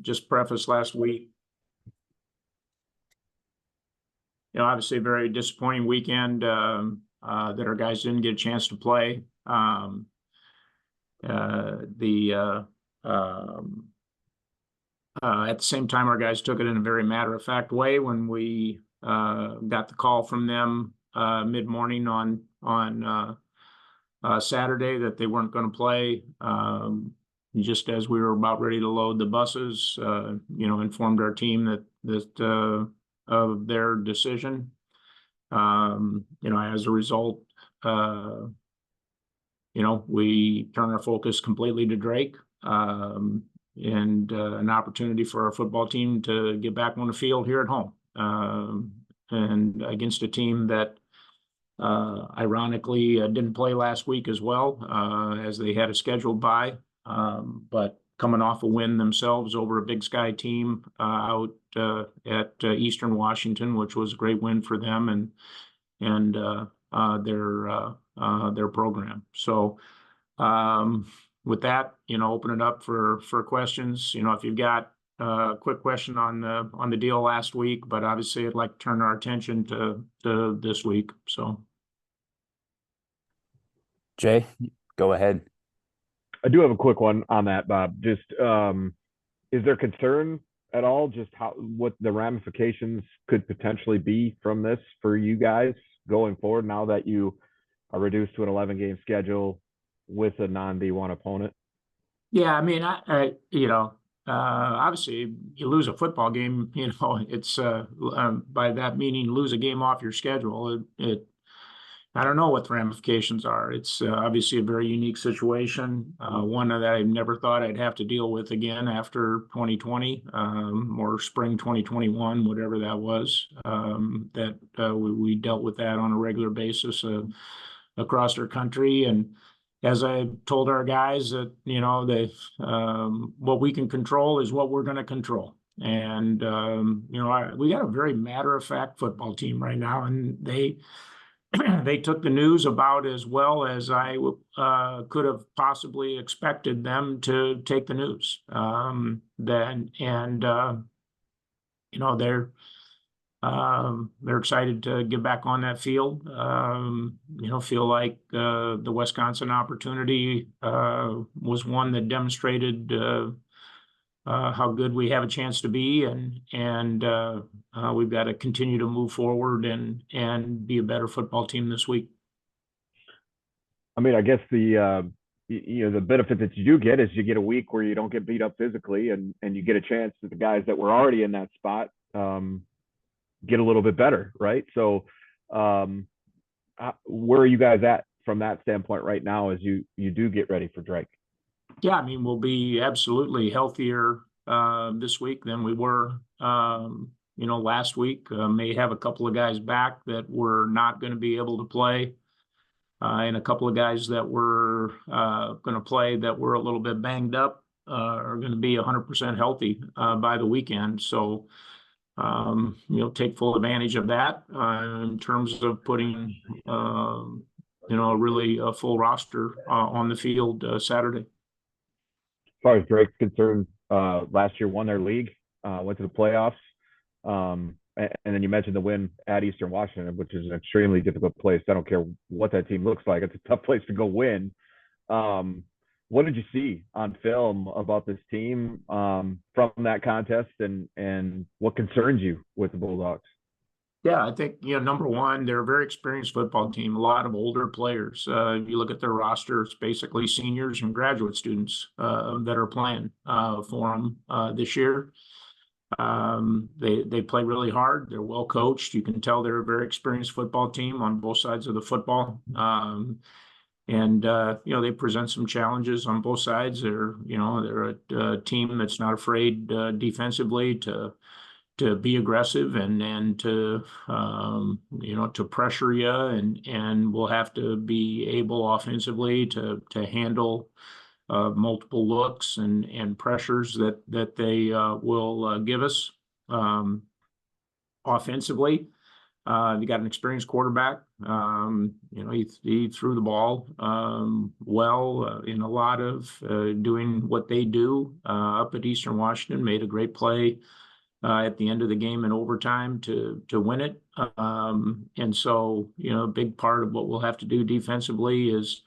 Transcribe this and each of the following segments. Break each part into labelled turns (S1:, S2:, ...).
S1: just preface last week. Obviously a very disappointing weekend that our guys didn't get a chance to play. At the same time, our guys took it in a very matter-of-fact way when we got the call from them mid-morning on Saturday that they weren't going to play. Just as we were about ready to load the buses, informed our team that of their decision. As a result, we turn our focus completely to Drake. And an opportunity for our football team to get back on the field here at home, and against a team that ironically didn't play last week as well, as they had a scheduled bye, but coming off a win themselves over a Big Sky team out at Eastern Washington, which was a great win for them and their program. So with that, open it up for questions. If you've got a quick question on the deal last week, but obviously I'd like to turn our attention to this week. So,
S2: Jay, go ahead.
S3: I do have a quick one on that, Bob. Just is there concern at all just what the ramifications could potentially be from this for you guys going forward now that you are reduced to an 11-game schedule with a non-D1 opponent?
S1: Yeah, I mean, obviously you lose a football game, it's by that meaning lose a game off your schedule. I don't know what the ramifications are. It's obviously a very unique situation, one that I never thought I'd have to deal with again after 2020 or spring 2021, whatever that was. We dealt with that on a regular basis across our country. And as I told our guys that, what we can control is what we're going to control. And, we got a very matter-of-fact football team right now, and they took the news about as well as I could have possibly expected them to take the news. They're excited to get back on that field. Feel like the Wisconsin opportunity was one that demonstrated how good we have a chance to be, and we've got to continue to move forward and be a better football team this week.
S3: I mean, I guess the benefit that you do get is you get a week where you don't get beat up physically, and you get a chance that the guys that were already in that spot get a little bit better, right? So where are you guys at from that standpoint right now as you do get ready for Drake?
S1: Yeah, I mean, we'll be absolutely healthier this week than we were, last week. May have a couple of guys back that were not going to be able to play, and a couple of guys that were going to play that were a little bit banged up are going to be 100% healthy by the weekend. So, take full advantage of that in terms of putting, really a full roster on the field Saturday.
S3: As far as Drake's concerned, last year won their league, went to the playoffs, and then you mentioned the win at Eastern Washington, which is an extremely difficult place. I don't care what that team looks like; it's a tough place to go win. What did you see on film about this team from that contest, and what concerns you with the Bulldogs?
S1: Yeah, I think, number one, they're a very experienced football team, a lot of older players. If you look at their roster, it's basically seniors and graduate students that are playing for them this year. They play really hard. They're well coached. You can tell they're a very experienced football team on both sides of the football. They present some challenges on both sides. They're a team that's not afraid defensively to be aggressive and to to pressure you, and we'll have to be able offensively to handle multiple looks and pressures that they will give us offensively. They got an experienced quarterback. He threw the ball well in a lot of doing what they do up at Eastern Washington. Made a great play at the end of the game in overtime to win it. And so, a big part of what we'll have to do defensively is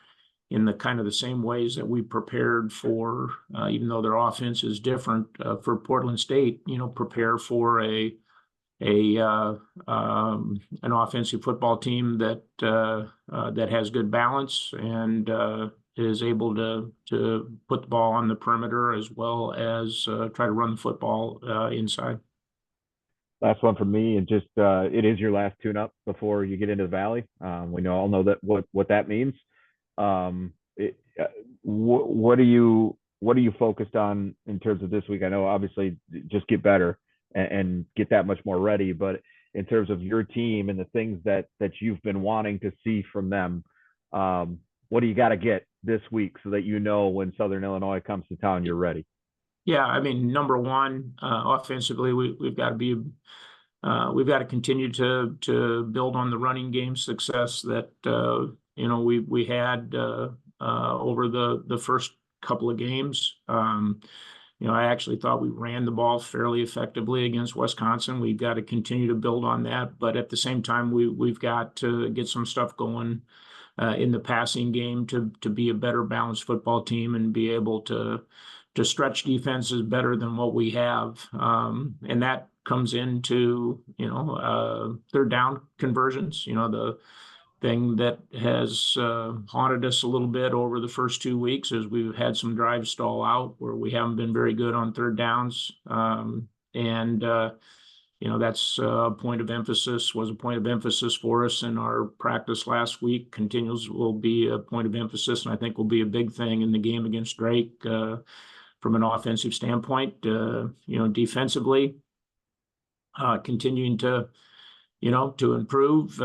S1: in the kind of the same ways that we prepared for, even though their offense is different for Portland State, prepare for an offensive football team that has good balance and is able to put the ball on the perimeter as well as try to run the football inside.
S3: Last one from me, and just it is your last tune-up before you get into the Valley. We all know that what that means. What are you focused on in terms of this week? I know obviously just get better and get that much more ready, but in terms of your team and the things that you've been wanting to see from them, what do you got to get this week so that when Southern Illinois comes to town, you're ready?
S1: Yeah, I mean, number one, offensively, we've got to continue to build on the running game success that we had over the first couple of games. I actually thought we ran the ball fairly effectively against Wisconsin. We've got to continue to build on that, but at the same time, we've got to get some stuff going in the passing game to be a better balanced football team and be able to stretch defenses better than what we have. And that comes into, third down conversions, the thing that has haunted us a little bit over the first 2 weeks is we've had some drives stall out where we haven't been very good on third downs. That's was a point of emphasis for us in our practice last week. Will be a point of emphasis, and I think will be a big thing in the game against Drake from an offensive standpoint. Defensively, continuing to improve.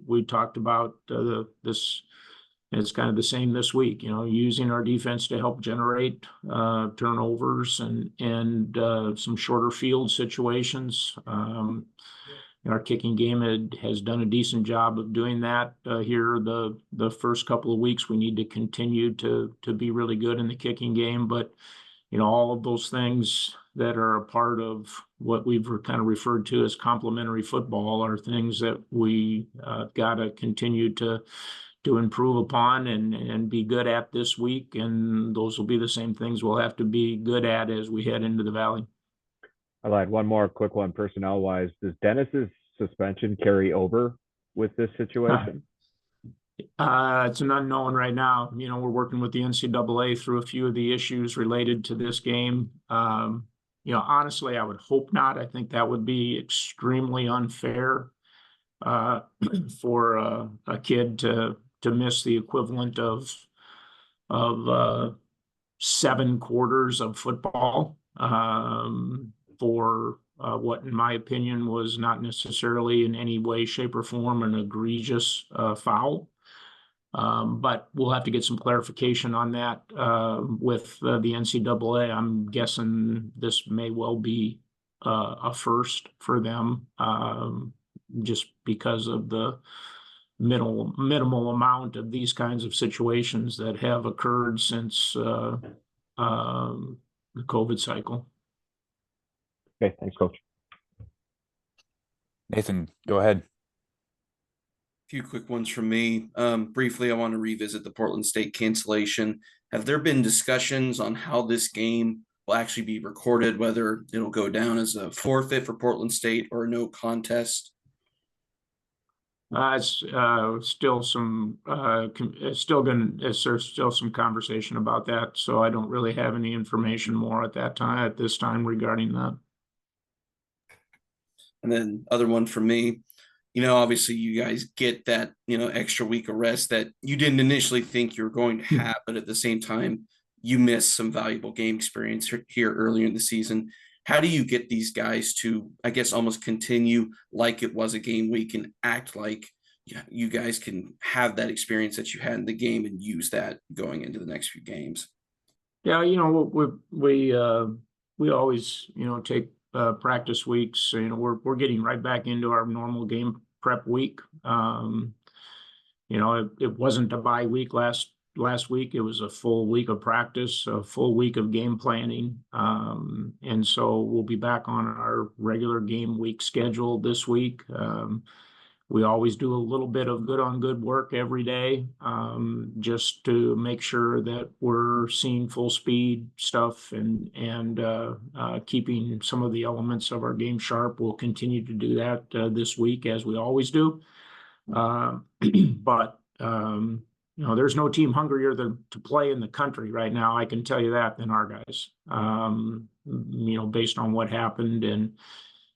S1: We talked about this. It's kind of the same this week, using our defense to help generate turnovers and some shorter field situations. Our kicking game has done a decent job of doing that here the first couple of weeks. We need to continue to be really good in the kicking game, but all of those things that are a part of what we've kind of referred to as complementary football are things that we got to continue to improve upon and be good at this week. And those will be the same things we'll have to be good at as we head into the Valley.
S3: I lied. One more quick one, personnel-wise. Does Dennis's suspension carry over with this situation?
S1: It's an unknown right now. We're working with the NCAA through a few of the issues related to this game. Honestly, I would hope not. I think that would be extremely unfair for a kid to miss the equivalent of 7 quarters of football for what, in my opinion, was not necessarily in any way, shape, or form an egregious foul. But we'll have to get some clarification on that with the NCAA. I'm guessing this may well be a first for them, just because of the minimal amount of these kinds of situations that have occurred since the COVID cycle.
S3: Okay, thanks, Coach.
S2: Nathan, go ahead.
S4: Few quick ones from me. Briefly, I want to revisit the Portland State cancellation. Have there been discussions on how this game will actually be recorded, whether it'll go down as a forfeit for Portland State or no contest?
S1: It's still some there's still some conversation about that, so I don't really have any information more at this time regarding that.
S4: And then other one for me, obviously you guys get that, extra week of rest that you didn't initially think you were going to have, but at the same time, you missed some valuable game experience here earlier in the season. How do you get these guys to, I guess, almost continue like it was a game week and act like you guys can have that experience that you had in the game and use that going into the next few games?
S1: Yeah, we always, take practice weeks. You know, we're getting right back into our normal game prep week. You know, it wasn't a bye week last week. It was a full week of practice, a full week of game planning. And so we'll be back on our regular game week schedule this week. We always do a little bit of good on good work every day, just to make sure that we're seeing full speed stuff and keeping some of the elements of our game sharp. We'll continue to do that this week as we always do. But you know, there's no team hungrier to play in the country right now, I can tell you that, than our guys. You know, based on what happened and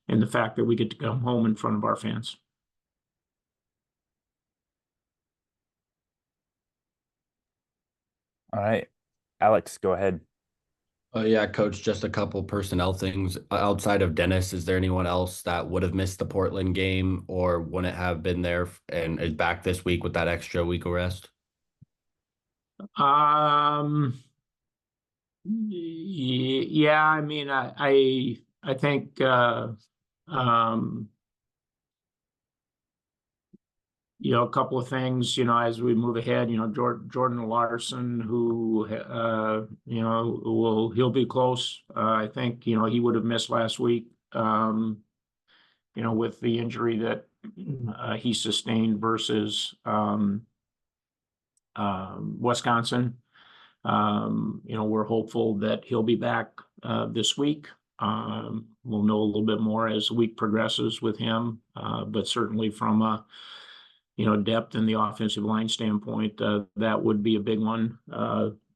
S1: the fact that we get to come home in front of our fans.
S2: All right, Alex, go ahead.
S5: Yeah, coach, just a couple personnel things. Outside of Dennis, is there anyone else that would have missed the Portland game or wouldn't have been there and is back this week with that extra week of rest?
S1: Yeah, I mean, I think you know, a couple of things, you know, as we move ahead, you know, Jordan Larson, who, you know, he'll be close. I think, you know, he would have missed last week, you know, with the injury that he sustained versus Wisconsin. You know, we're hopeful that he'll be back this week. We'll know a little bit more as the week progresses with him, but certainly from a, you know, depth in the offensive line standpoint, that would be a big one.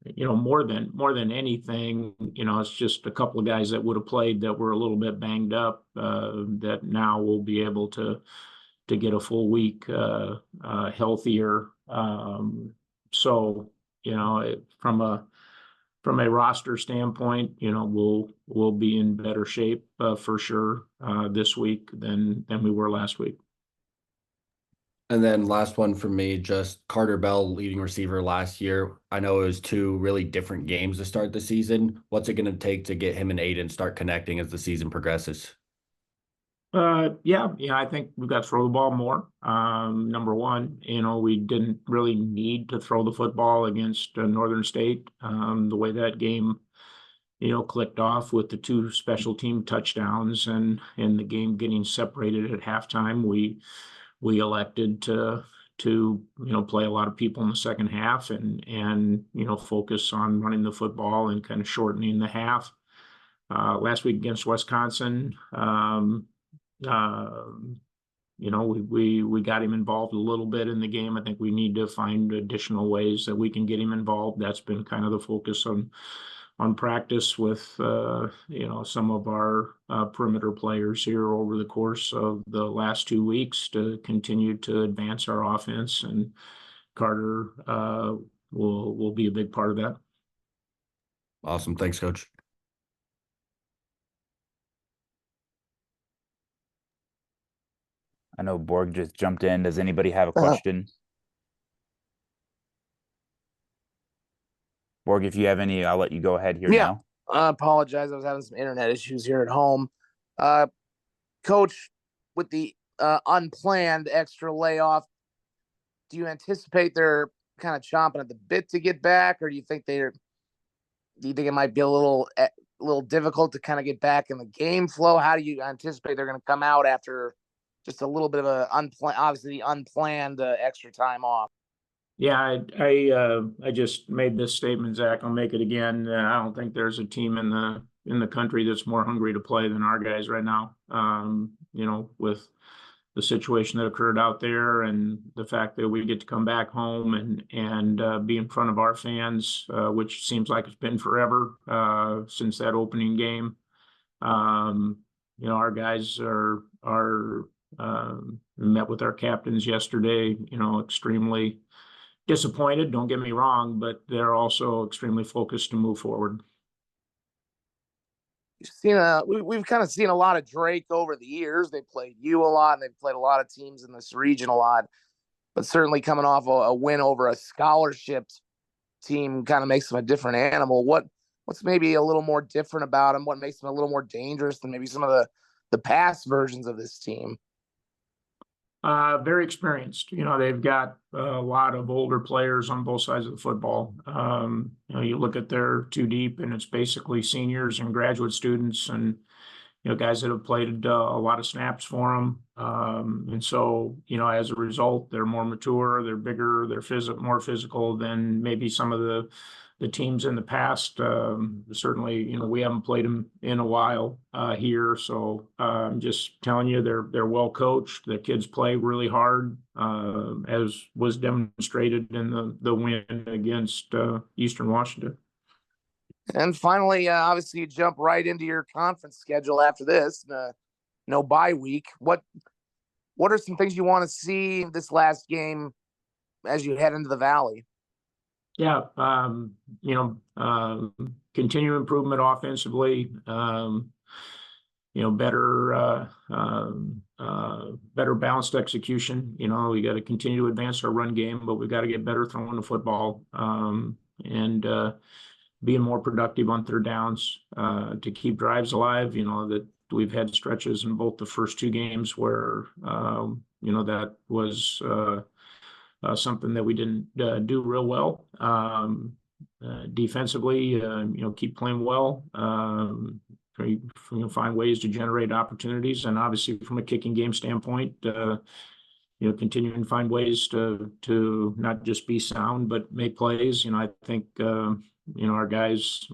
S1: You know, more than anything, you know, it's just a couple of guys that would have played that were a little bit banged up, that now will be able to get a full week healthier. So, you know, from a roster standpoint, you know, we'll be in better shape for sure this week than we were last week.
S5: And then last one for me, just Carter Bell, leading receiver last year. I know it was two really different games to start the season. What's it going to take to get him and Aiden start connecting as the season progresses?
S1: Yeah, I think we've got to throw the ball more. Number one, you know, we didn't really need to throw the football against Northern State. The way that game, you know, clicked off with the two special team touchdowns and the game getting separated at halftime, we elected to you know, play a lot of people in the second half and you know, focus on running the football and kind of shortening the half. Last week against Wisconsin, you know, we got him involved a little bit in the game. I think we need to find additional ways that we can get him involved. That's been kind of the focus on practice with you know, some of our perimeter players here over the course of the last 2 weeks to continue to advance our offense, and Carter will be a big part of that.
S5: Awesome. Thanks, coach.
S2: I know Borg just jumped in. Does anybody have a question? Borg, if you have any, I'll let you go ahead here now.
S6: I apologize. I was having some internet issues here at home. Coach, with the unplanned extra layoff, do you anticipate they're kind of chomping at the bit to get back, or do you think it might be a little difficult to kind of get back in the game flow? How do you anticipate they're going to come out after just a little bit of obviously unplanned extra time off?
S1: Yeah, I just made this statement, Zach. I'll make it again. I don't think there's a team in the country that's more hungry to play than our guys right now. You know, with the situation that occurred out there and the fact that we get to come back home and be in front of our fans, which seems like it's been forever since that opening game. You know, our guys are met with our captains yesterday. You know, extremely disappointed, don't get me wrong, but they're also extremely focused to move forward.
S6: We've kind of seen a lot of Drake over the years. They played you a lot, and they've played a lot of teams in this region a lot. But certainly coming off a win over a scholarship team kind of makes them a different animal. What what's maybe a little more different about him? What makes him a little more dangerous than maybe some of the past versions of this team?
S1: Very experienced. They've got a lot of older players on both sides of the football. You look at their two deep, and it's basically seniors and graduate students, and guys that have played a lot of snaps for them. And so, as a result, they're more mature, they're bigger, they're more physical than maybe some of the teams in the past. Certainly, we haven't played them in a while here. So I'm just telling you, they're well coached. The kids play really hard, as was demonstrated in the win against Eastern Washington.
S6: And finally, obviously, you jump right into your conference schedule after this. No bye week. What are some things you want to see this last game as you head into the Valley?
S1: Yeah, continue improvement offensively. Better balanced execution. We got to continue to advance our run game, but we've got to get better throwing the football, and being more productive on third downs to keep drives alive. That we've had stretches in both the first two games where that was something that we didn't do real well. Defensively, keep playing well. Find ways to generate opportunities, and obviously from a kicking game standpoint, continuing to find ways to not just be sound but make plays. I think our guys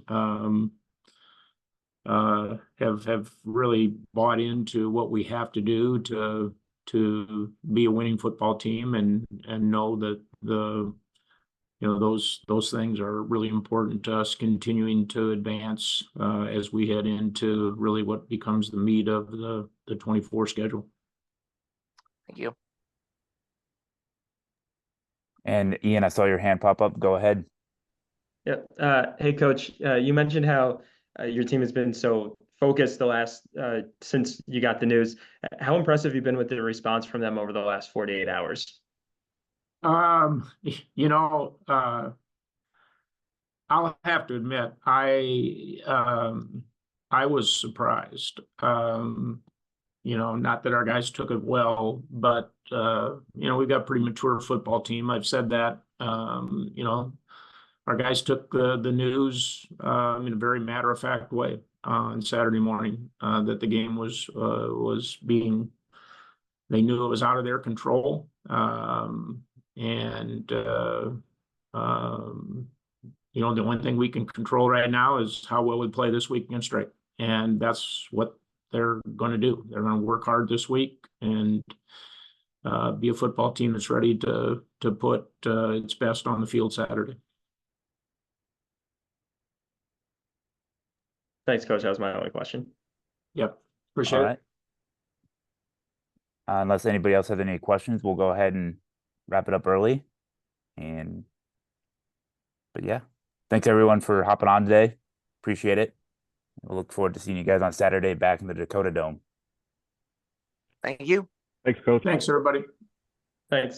S1: have really bought into what we have to do to be a winning football team, and know that those things are really important to us continuing to advance as we head into really what becomes the meat of the 24 schedule.
S6: Thank you.
S2: And Ian, I saw your hand pop up. Go ahead.
S7: Yeah. Hey, Coach. You mentioned how your team has been so focused the last since you got the news. How impressive have you been with the response from them over the last 48 hours?
S1: I'll have to admit, I was surprised. Not that our guys took it well, but we've got a pretty mature football team. I've said that. Our guys took the news in a very matter-of-fact way on Saturday morning, that the game was being. They knew it was out of their control, and the only thing we can control right now is how well we play this week against Drake, and that's what they're going to do. They're going to work hard this week and be a football team that's ready to put its best on the field Saturday.
S7: Thanks, Coach. That was my only question.
S1: Yep. Appreciate it.
S2: Unless anybody else has any questions, we'll go ahead and wrap it up early. But yeah, thanks everyone for hopping on today. Appreciate it. We'll look forward to seeing you guys on Saturday back in the Dakota Dome.
S6: Thank you.
S3: Thanks, Coach.
S1: Thanks, everybody.
S7: Thanks.